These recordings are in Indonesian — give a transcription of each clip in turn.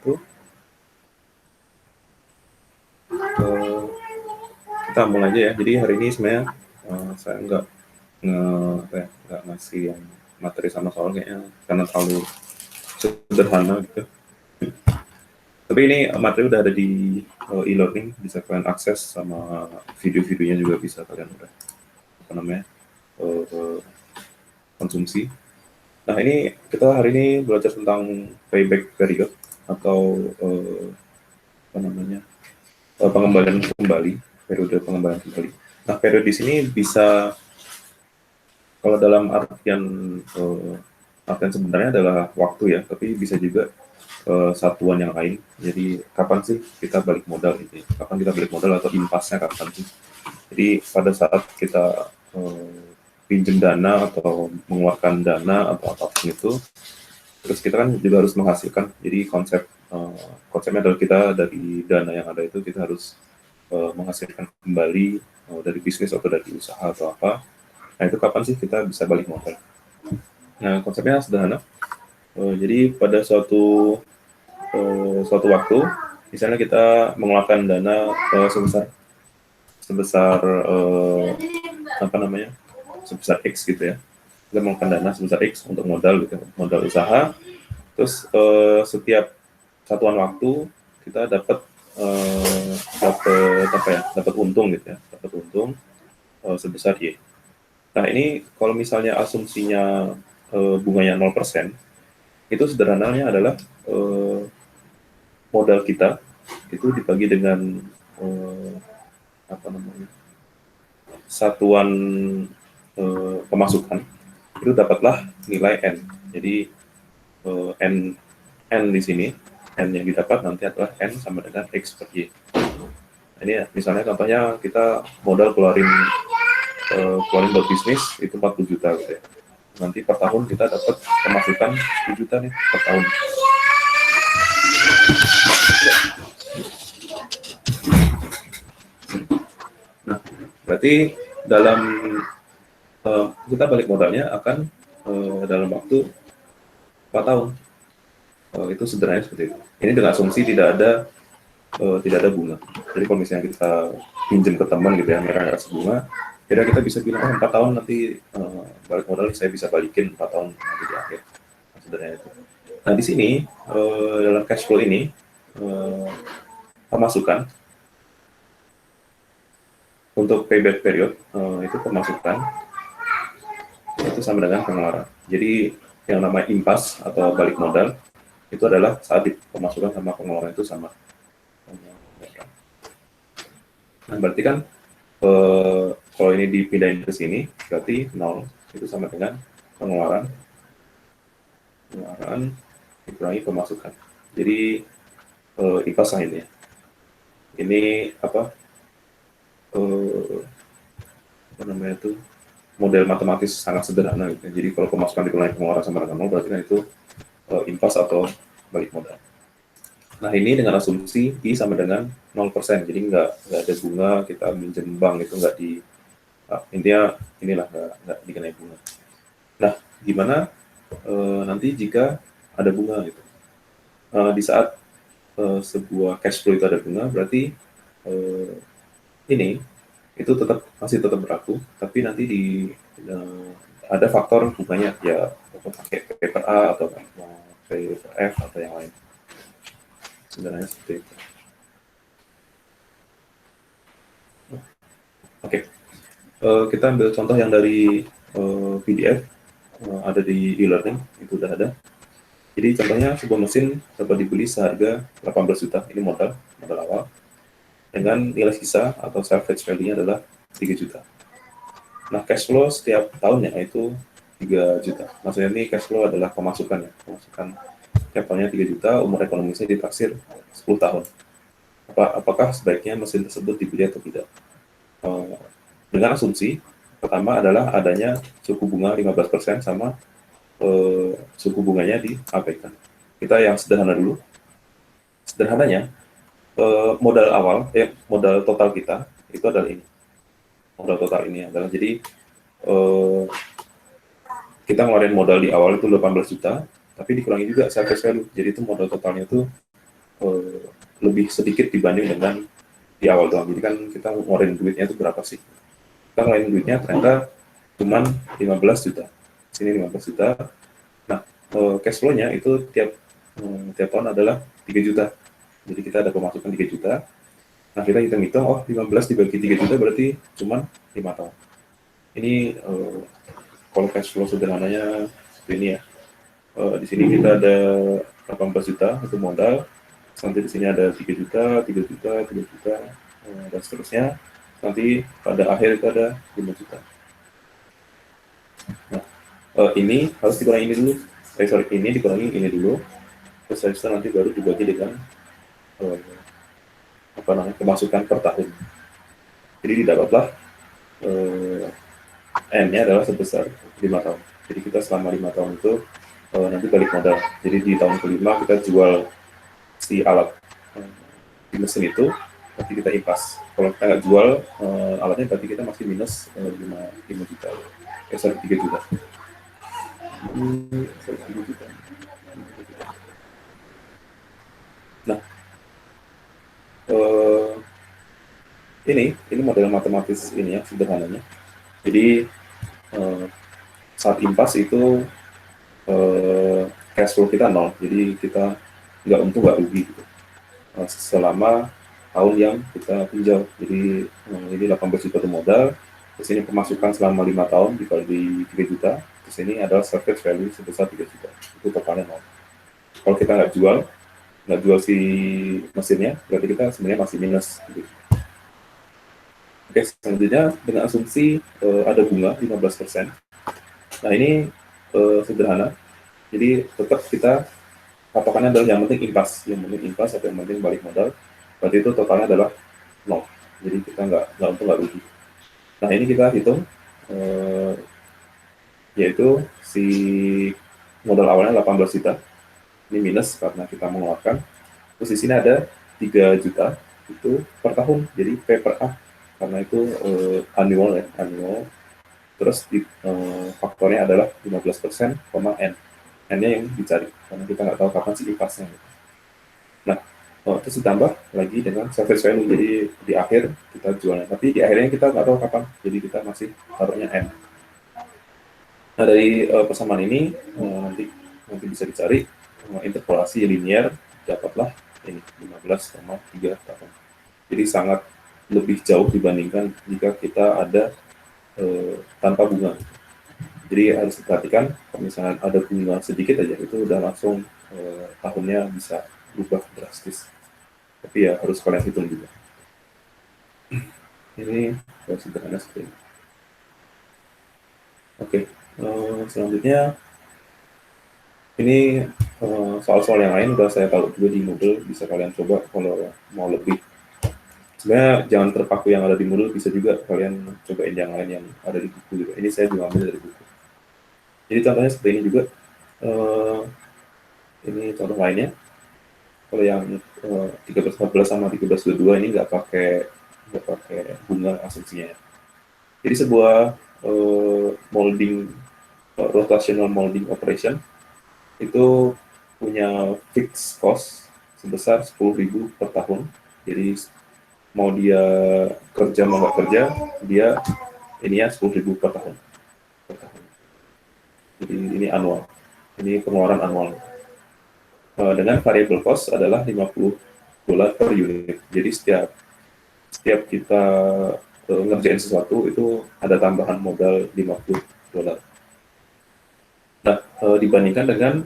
itu kita mulai aja ya. Jadi hari ini sebenarnya saya nggak ngasih yang materi sama soal kayaknya karena terlalu sederhana gitu. Tapi ini materi udah ada di e-learning, bisa kalian akses, sama video-videonya juga bisa kalian udah konsumsi. Nah, ini kita hari ini belajar tentang payback period atau pengembalian kembali, periode pengembalian kembali. Nah, periode di sini bisa, kalau dalam artian sebenarnya adalah waktu ya, tapi bisa juga satuan yang lain. Jadi kapan sih kita balik modal gitu ya? Kapan kita balik modal atau impasnya kapan sih? Jadi pada saat kita pinjam dana atau mengeluarkan dana atau apapun itu, terus kita kan juga harus menghasilkan. Jadi konsepnya adalah kita dari dana yang ada itu kita harus menghasilkan kembali dari bisnis atau dari usaha atau apa. Nah, itu kapan sih kita bisa balik modal? Nah, konsepnya sederhana. Jadi pada suatu waktu, misalnya kita mengeluarkan dana sebesar sebesar X gitu ya. Kita mengeluarkan dana sebesar X untuk modal gitu, modal usaha. Terus setiap satuan waktu kita dapat untung gitu ya, dapat untung sebesar Y. Nah, ini kalau misalnya asumsinya bunganya 0%, itu sederhananya adalah modal kita itu dibagi dengan satuan pemasukan, itu dapatlah nilai N. Jadi N di sini, N yang didapat nanti adalah N sama dengan X per Y. Ini ya, misalnya contohnya kita modal keluarin buat bisnis itu 40 juta gitu ya. Nanti per tahun kita dapat pemasukan 10 juta nih per tahun. Nah, berarti dalam kita balik modalnya akan dalam waktu 4 tahun. Itu sederhananya seperti itu. Ini dengan asumsi tidak ada bunga. Jadi kalau misalnya kita pinjam ke teman gitu ya, mereka nggak kasih bunga, kira kita bisa bilang 4 tahun nanti balik modal saya bisa balikin 4 tahun nanti di akhir. Sederhananya itu. Nah, di sini dalam cash flow ini pemasukan untuk payback period itu pemasukan itu sama dengan pengeluaran. Jadi yang namanya impas atau balik modal itu adalah saat pemasukan sama pengeluaran itu sama. Nah, berarti kan kalau ini dipindahin ke sini, berarti 0 itu sama dengan pengeluaran dikurangi pemasukan. Jadi impas lah ini ya. Ini model matematis sangat sederhana gitu. Jadi kalau pemasukan dikurangi pengeluaran sama dengan 0, berarti kan itu impas atau balik modal. Nah, ini dengan asumsi I sama dengan 0%, jadi nggak ada bunga, kita minjem bank itu nggak intinya inilah nggak dikenai bunga. Nah, gimana nanti jika ada bunga gitu? Di saat sebuah cash flow itu ada bunga, berarti ini itu masih tetap berlaku, tapi nanti ada faktor bunganya ya, pakai P per A atau P per F atau yang lain. Sebenarnya seperti itu. Oke. Kita ambil contoh yang dari PDF, ada di e-learning, itu udah ada. Jadi contohnya sebuah mesin dapat dibeli seharga 18 juta, ini modal awal, dengan nilai sisa atau salvage value-nya adalah 3 juta. Nah, cash flow setiap tahunnya itu 3 juta. Maksudnya ini cash flow adalah pemasukan ya. Pemasukan setiap tahunnya 3 juta, umur ekonomisnya ditaksir 10 tahun. Apakah sebaiknya mesin tersebut dibeli atau tidak? Dengan asumsi, pertama adalah adanya suku bunga 15% sama suku bunganya diabaikan. Kita yang sederhana dulu. Sederhananya, modal total kita itu adalah ini. Modal total ini adalah, jadi kita ngeluarin modal di awal itu 18 juta, tapi dikurangi juga salvage value. Jadi itu modal totalnya itu eh, lebih sedikit dibanding dengan di awal doang. Jadi kan kita ngeluarin duitnya itu berapa sih? Kita ngeluarin duitnya ternyata cuman 15 juta. Sini 15 juta. Nah, cash flow-nya itu tiap tahun adalah 3 juta. Jadi kita ada pemasukan 3 juta. Nah, kita hitung-hitung, oh 15 dibagi 3 juta berarti cuman 5 tahun. Ini kalau cash flow sederhananya seperti ini ya. Di sini kita ada 18 juta itu modal, nanti di sini ada 3 juta, 3 juta, 3 juta, dan seterusnya. Nanti pada akhir itu ada 5 juta. Nah, ini harus dikurangi ini dulu. Sorry, ini dikurangi ini dulu. Terus habis itu nanti baru dibagi dengan eh, apa namanya pemasukan per tahun. Jadi didapatlah eh, N-nya adalah sebesar 5 tahun. Jadi kita selama 5 tahun itu nanti balik modal. Jadi di tahun kelima kita jual si alat di mesin itu, nanti kita impas. Kalau kita nggak jual alatnya, berarti kita masih minus 5 juta. Sorry, 3 juta. Sorry, 3 juta. Nah, ini model matematis ini ya, sederhananya. Jadi saat impas itu cash flow kita nol, jadi kita nggak untung nggak rugi gitu. Selama tahun yang kita pinjau. Jadi ini 18 juta itu modal, terus ini pemasukan selama 5 tahun dikali 3 juta, terus ini adalah service value sebesar 3 juta, itu totalnya nol. Kalau kita nggak jual si mesinnya, berarti kita sebenarnya masih minus gitu. Oke, selanjutnya dengan asumsi ada bunga 15%. Nah ini sederhana, jadi tetap kita patokannya adalah yang penting impas atau yang penting balik modal, berarti itu totalnya adalah nol. Jadi kita nggak untung nggak rugi. Nah ini kita hitung, yaitu si modal awalnya 18 juta, ini minus karena kita mengeluarkan. Terus di sini ada 3 juta itu per tahun, jadi P per A, karena itu annual ya, annual. Terus faktornya adalah 15%, N. N-nya yang dicari, karena kita nggak tahu kapan sih impasnya. Nah, terus ditambah lagi dengan service value, jadi di akhir kita jualnya. Tapi di akhirnya kita nggak tahu kapan, jadi kita masih taruhnya N. Nah, dari persamaan ini nanti bisa dicari interpolasi linear, dapatlah ini 15,3 tahun. Jadi sangat lebih jauh dibandingkan jika kita ada tanpa bunga. Jadi harus diperhatikan, kalau misalnya ada bunga sedikit aja, itu udah langsung tahunnya bisa berubah drastis. Tapi ya harus kalian hitung juga. Ini sederhana seperti ini. Oke, selanjutnya ini soal-soal yang lain udah saya tahu juga di Moodle, bisa kalian coba kalau mau lebih. Sebenarnya jangan terpaku yang ada di Moodle, bisa juga kalian cobain yang lain yang ada di buku juga. Ini saya juga ambil dari buku. Jadi contohnya seperti ini juga. Ini contoh lainnya. Kalau yang 1314 sama 1322 ini nggak pakai bunga asumsinya. Jadi sebuah molding rotational molding operation itu punya fixed cost sebesar 10.000 per tahun. Jadi mau dia kerja mau nggak kerja, dia ini ya 10.000 per tahun. Jadi ini annual, ini pengeluaran annual. Dengan variable cost adalah $50 per unit. Jadi setiap kita ngerjain sesuatu itu ada tambahan modal $50. Nah, dibandingkan dengan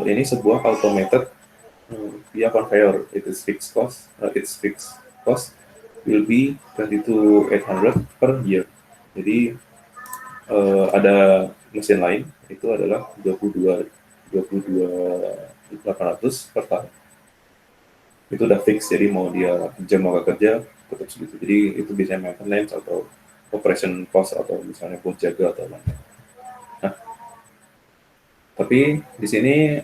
ini sebuah automated via conveyor, its fixed cost will be 22,800 per year. Jadi ada mesin lain itu adalah 22,800 per tahun. Itu udah fix, jadi mau dia kerja mau gak kerja tetap segitu. Jadi itu biasanya maintenance atau operation cost atau misalnya buat jaga atau lain. Nah, tapi di sini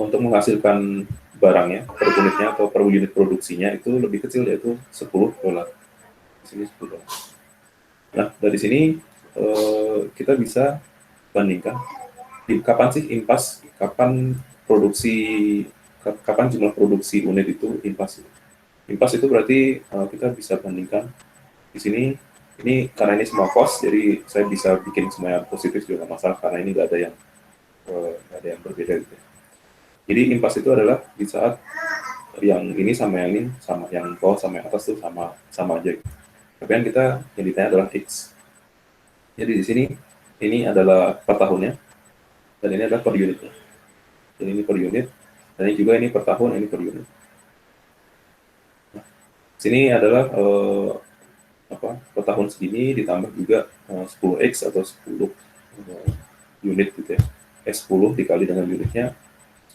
untuk menghasilkan barangnya per unitnya atau per unit produksinya itu lebih kecil, yaitu $10. Di sini $10. Nah, dari sini kita bisa bandingkan kapan sih impas, kapan produksi kapan jumlah produksi unit itu impas. Impas itu berarti kita bisa bandingkan di sini. Ini karena ini semua cost, jadi saya bisa bikin semuanya positif juga nggak masalah, karena ini nggak ada yang berbeda gitu. Jadi impas itu adalah di saat yang ini sama yang ini sama, yang bawah sama yang atas tuh sama sama aja. Tapi yang yang ditanya adalah X. Jadi di sini ini adalah per tahunnya, dan ini adalah per unitnya. Jadi ini per unit, dan ini juga ini per tahun, ini per unit. Nah, sini adalah per tahun segini ditambah juga 10x atau 10 unit gitu ya. 10 dikali dengan unitnya,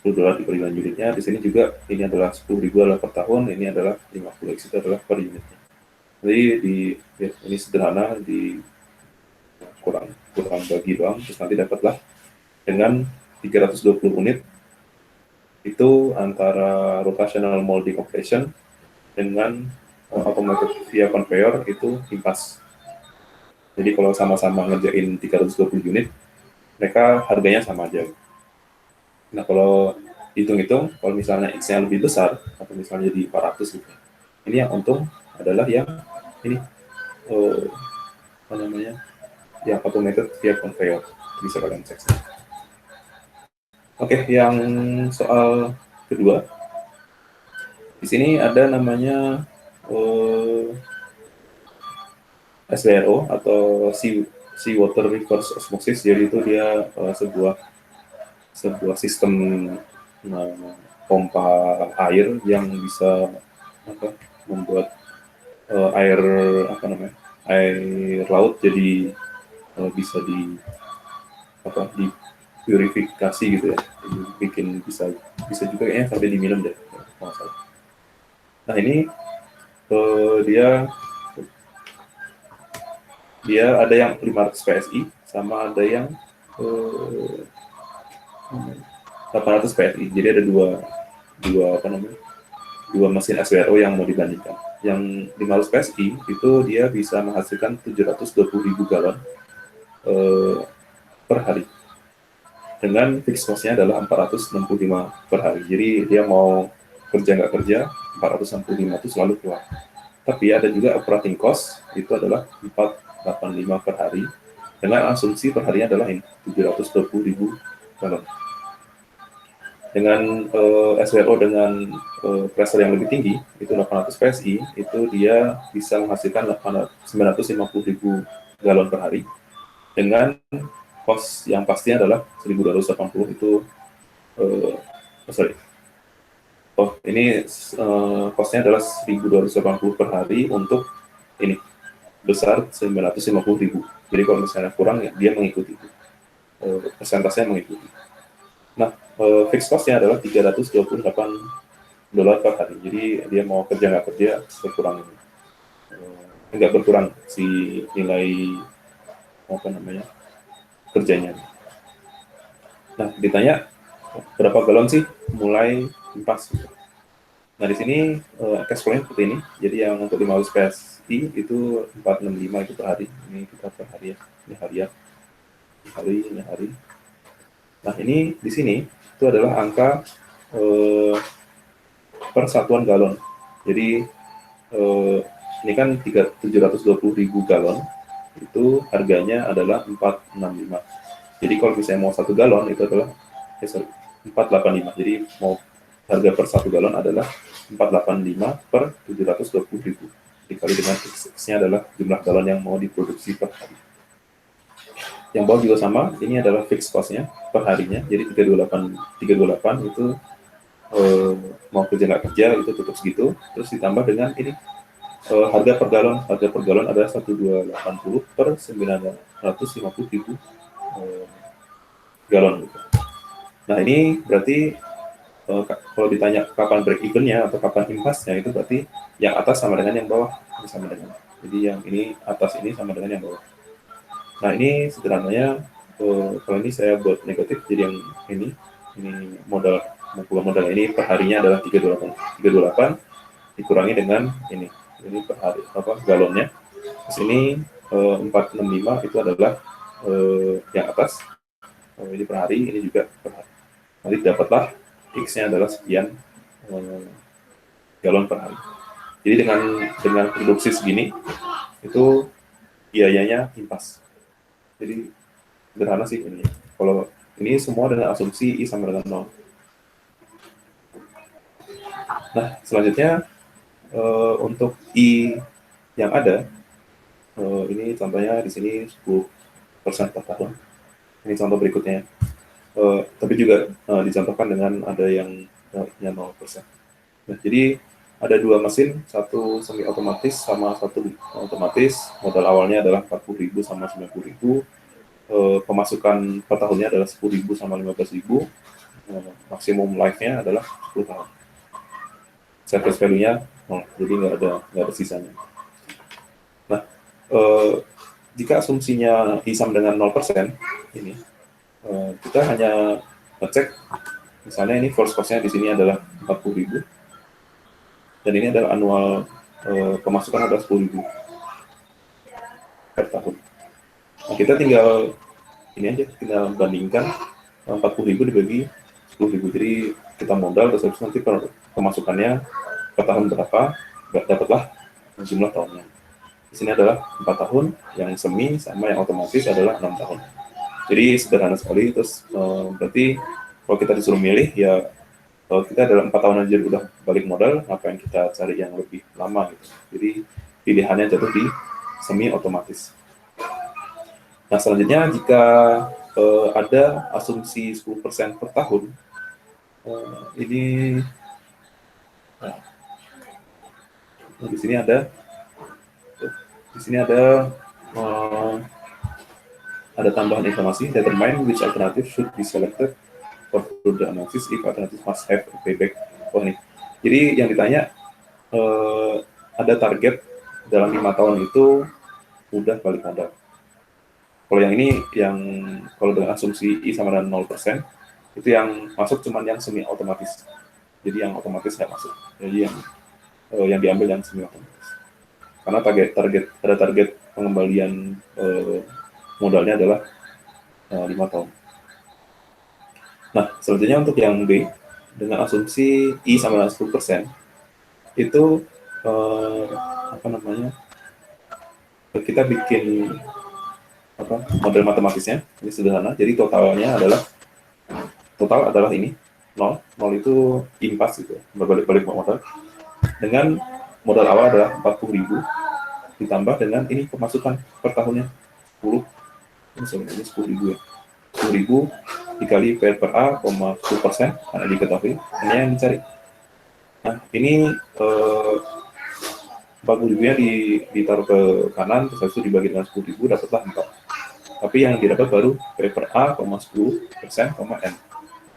$10 dikali dengan unitnya. Di sini juga ini adalah 10.000 adalah per tahun, ini adalah 50x itu adalah per unitnya. Jadi ini sederhana, di kurang kurang bagi doang, terus nanti dapatlah dengan 320 unit itu antara rotational molding operation dengan automated via conveyor itu impas. Jadi kalau sama-sama ngerjain 320 unit, mereka harganya sama aja. Nah kalau hitung-hitung, kalau misalnya X-nya lebih besar, atau misalnya di 400 gitu, ini yang untung adalah yang ini, apa namanya, yang automated via conveyor. Bisa kalian cek. Oke, yang soal kedua, di sini ada namanya SWRO atau sea water reverse osmosis. Jadi itu dia sebuah sistem pompa air yang bisa membuat air air laut jadi bisa di purifikasi gitu ya, bikin bisa juga kayaknya sampai diminum deh kalau salah. Nah ini dia ada yang 500 PSI sama ada yang 800 PSI. Jadi ada dua mesin SWRO yang mau dibandingkan. Yang 500 PSI itu dia bisa menghasilkan 720.000 galon per hari. Dengan fixed cost-nya adalah 465 per hari. Jadi dia mau kerja nggak kerja, 465 itu selalu keluar. Tapi ada juga operating cost, itu adalah 485 per hari. Dengan asumsi perharinya adalah 720.000 galon. Dengan SWRO dengan pressure yang lebih tinggi, itu 800 PSI, itu dia bisa menghasilkan 950.000 galon per hari. Dengan cost yang pastinya adalah 1.280 itu ini costnya adalah 1.280 per hari untuk ini besar 950.000. Jadi kalau misalnya kurang ya dia mengikuti persentasenya mengikuti. Nah fixed costnya adalah $328 per hari. Jadi dia mau kerja nggak kerja berkurang, nggak berkurang si nilai kerjanya. Nah ditanya berapa galon sih mulai impas? Nah di sini cash flow-nya seperti ini. Jadi yang untuk 500 PSI itu 465 itu per hari. Ini kita per hari ya. Ini harian. Ini hari. Nah ini di sini itu adalah angka per satuan galon. Jadi ini kan 720.000 galon. Itu harganya adalah 465. Jadi kalau misalnya mau 1 galon itu adalah 485. Jadi mau harga per 1 galon adalah 485 per 720.000 dikali dengan X-nya adalah jumlah galon yang mau diproduksi per hari. Yang bawah juga sama, ini adalah fixed cost-nya per harinya, jadi 328 itu mau kerja nggak kerja itu tetap segitu, terus ditambah dengan ini harga per galon adalah 1.280 per 950.000 galon gitu. Nah ini berarti kalau ditanya kapan break even-nya atau kapan impasnya, itu berarti yang atas sama dengan yang bawah, sama dengan. Jadi yang ini atas ini sama dengan yang bawah. Nah ini sederhananya, kalau ini saya buat negatif, jadi yang ini modal ini per harinya adalah 328 dikurangi dengan ini per hari galonnya. Terus ini 465 itu adalah yang atas, ini per hari, ini juga per hari. Nanti dapatlah X-nya adalah sekian galon per hari. Jadi dengan produksi segini itu biayanya impas. Jadi sederhana sih ini. Kalau ini semua dengan asumsi I sama dengan 0. Nah, selanjutnya untuk I yang ada, ini contohnya di sini 10% per tahun. Ini contoh berikutnya. Tapi juga dicontohkan dengan ada yang 0%. Nah, jadi ada dua mesin, satu semi otomatis sama satu otomatis. Modal awalnya adalah 40.000 sama 90.000. Pemasukan per tahunnya adalah 10.000 sama 15.000. Maksimum life-nya adalah 10 tahun. Service value-nya 0, jadi nggak ada sisanya. Nah, jika asumsinya I sama dengan 0%, ini kita hanya ngecek, misalnya ini first cost-nya di sini adalah 40.000, dan ini adalah annual pemasukan adalah 10.000 per tahun. Nah, kita tinggal ini aja, tinggal bandingkan 40.000 dibagi 10.000, jadi kita modal terus nanti pemasukannya per tahun berapa, dapatlah jumlah tahunnya. Di sini adalah 4 tahun, yang semi sama yang otomatis adalah 6 tahun. Jadi sederhana sekali. Terus berarti kalau kita disuruh milih, ya kalau kita dalam 4 tahun aja udah balik modal, ngapain kita cari yang lebih lama gitu. Jadi pilihannya jatuh di semi otomatis. Nah, selanjutnya jika ada asumsi 10% per tahun, ini di sini ada tambahan informasi, determine which alternative should be selected for further analysis if alternative must have a payback. Oh, ini. Jadi yang ditanya, ada target dalam 5 tahun itu udah balik modal. Kalau yang ini, kalau dengan asumsi I sama dengan 0%, itu yang masuk cuma yang semi otomatis. Jadi yang otomatis nggak masuk. Jadi yang diambil yang semi otomatis. Karena ada target pengembalian modalnya adalah 5 tahun. Nah, selanjutnya untuk yang B, dengan asumsi I sama dengan 10%, itu kita bikin model matematisnya, ini sederhana. Jadi total adalah ini 0 itu impas gitu, berbalik-balik modal. Dengan modal awal adalah 40.000 ditambah dengan ini pemasukan per tahunnya 10, ini 10.000 ya. 10.000 dikali P per A, 10%, karena diketahui, ini yang dicari. Nah, ini 40.000-nya ditaruh ke kanan, terus itu dibagi dengan 10.000, dapatlah 4. Tapi yang didapat baru P per A, 10%, N.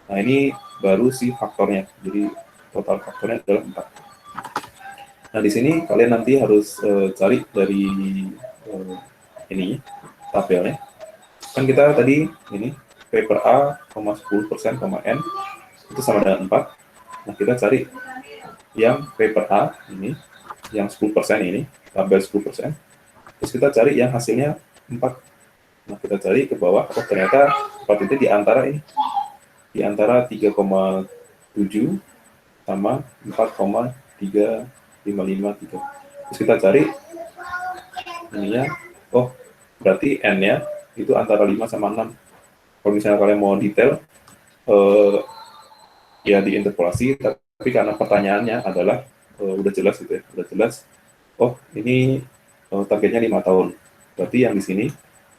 Nah, ini baru si faktornya, jadi total faktornya adalah 4. Nah, di sini kalian nanti harus cari dari ini tabelnya. Kan kita tadi ini P per A, 10%, N itu sama dengan 4. Nah, kita cari yang P per A ini, yang 10% ini, tabel 10%. Terus kita cari yang hasilnya 4. Nah, kita cari ke bawah, ternyata 4 itu di antara 3,7 sama 4,3553. Terus kita cari ininya, berarti N-nya itu antara 5 sama 6. Kalau misalnya kalian mau detail, ya diinterpolasi, tapi karena pertanyaannya adalah udah jelas gitu ya, ini targetnya 5 tahun. Berarti yang di sini,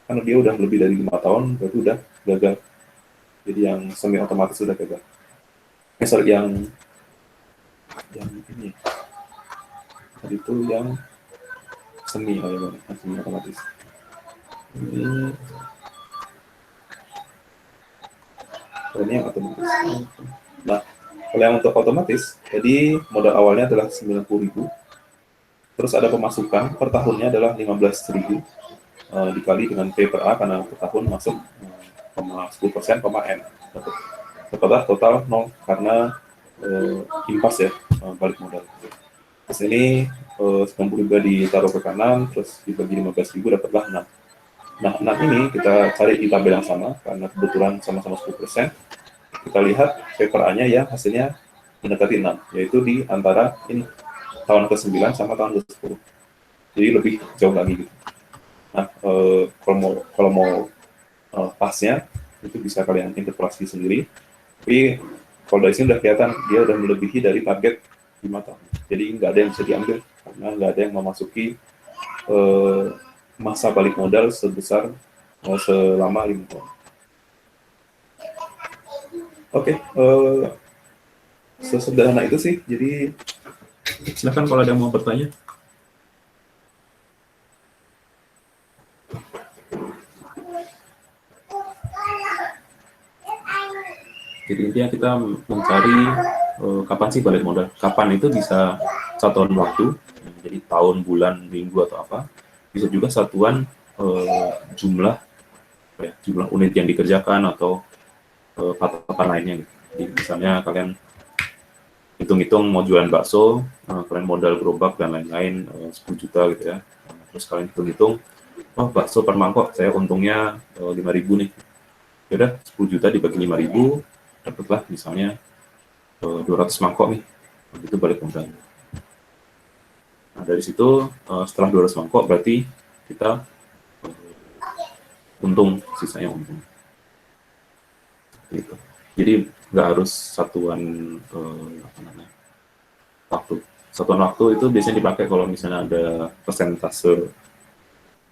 karena dia udah lebih dari 5 tahun, berarti udah gagal. Jadi yang semi otomatis sudah gagal. Yang ini, tadi itu yang semi otomatis. Ini yang otomatis. Nah, kalau yang untuk otomatis, jadi modal awalnya adalah 90.000, terus ada pemasukan per tahunnya adalah 15.000, dikali dengan P per A, karena per tahun masuk 10%, N. Dapatlah total 0, karena impas ya, balik modal. Terus ini 90.000 ditaruh ke kanan, terus dibagi 15.000, dapatlah 6. Nah, 6 ini kita cari di tabel yang sama, karena kebetulan sama-sama 10%. kita lihat paper A-nya yang hasilnya mendekati 6, yaitu di antara ini tahun ke-9 sama tahun ke-10. Jadi lebih jauh lagi gitu. Nah, kalau mau pasnya itu bisa kalian interpretasi sendiri. Tapi kalau dari sini udah kelihatan dia udah melebihi dari target 5 tahun. Jadi nggak ada yang bisa diambil karena nggak ada yang memasuki masa balik modal sebesar selama 5 tahun. Oke, sesederhana itu sih. Jadi silakan kalau ada yang mau bertanya. Jadi intinya kita mencari kapan sih balik modal. Kapan itu bisa satuan waktu, jadi tahun, bulan, minggu atau apa. Bisa juga satuan jumlah unit yang dikerjakan atau patokan lainnya. Gitu. Jadi misalnya kalian hitung-hitung mau jualan bakso, kalian modal gerobak dan lain-lain 10 juta gitu ya. Terus kalian hitung-hitung, oh bakso per mangkok saya untungnya 5.000 nih. Ya udah 10 juta dibagi 5.000, dapatlah misalnya 200 mangkok nih, itu balik modal. Nah dari situ setelah 200 mangkok berarti kita untung, sisanya untung. Gitu. Jadi nggak harus satuan waktu. Satuan waktu itu biasanya dipakai kalau misalnya ada persentase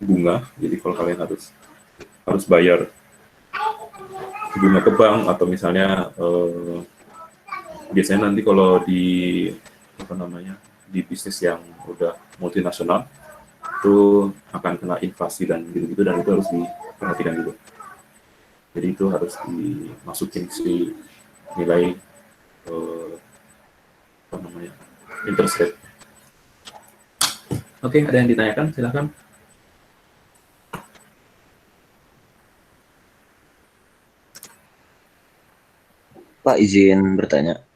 bunga. Jadi kalau kalian harus bayar bunga ke bank atau misalnya biasanya nanti kalau di di bisnis yang udah multinasional itu akan kena inflasi dan gitu-gitu, dan itu harus diperhatikan juga. Jadi itu harus dimasukin si nilai interest rate. Oke, ada yang ditanyakan? Silahkan. Pak, izin bertanya.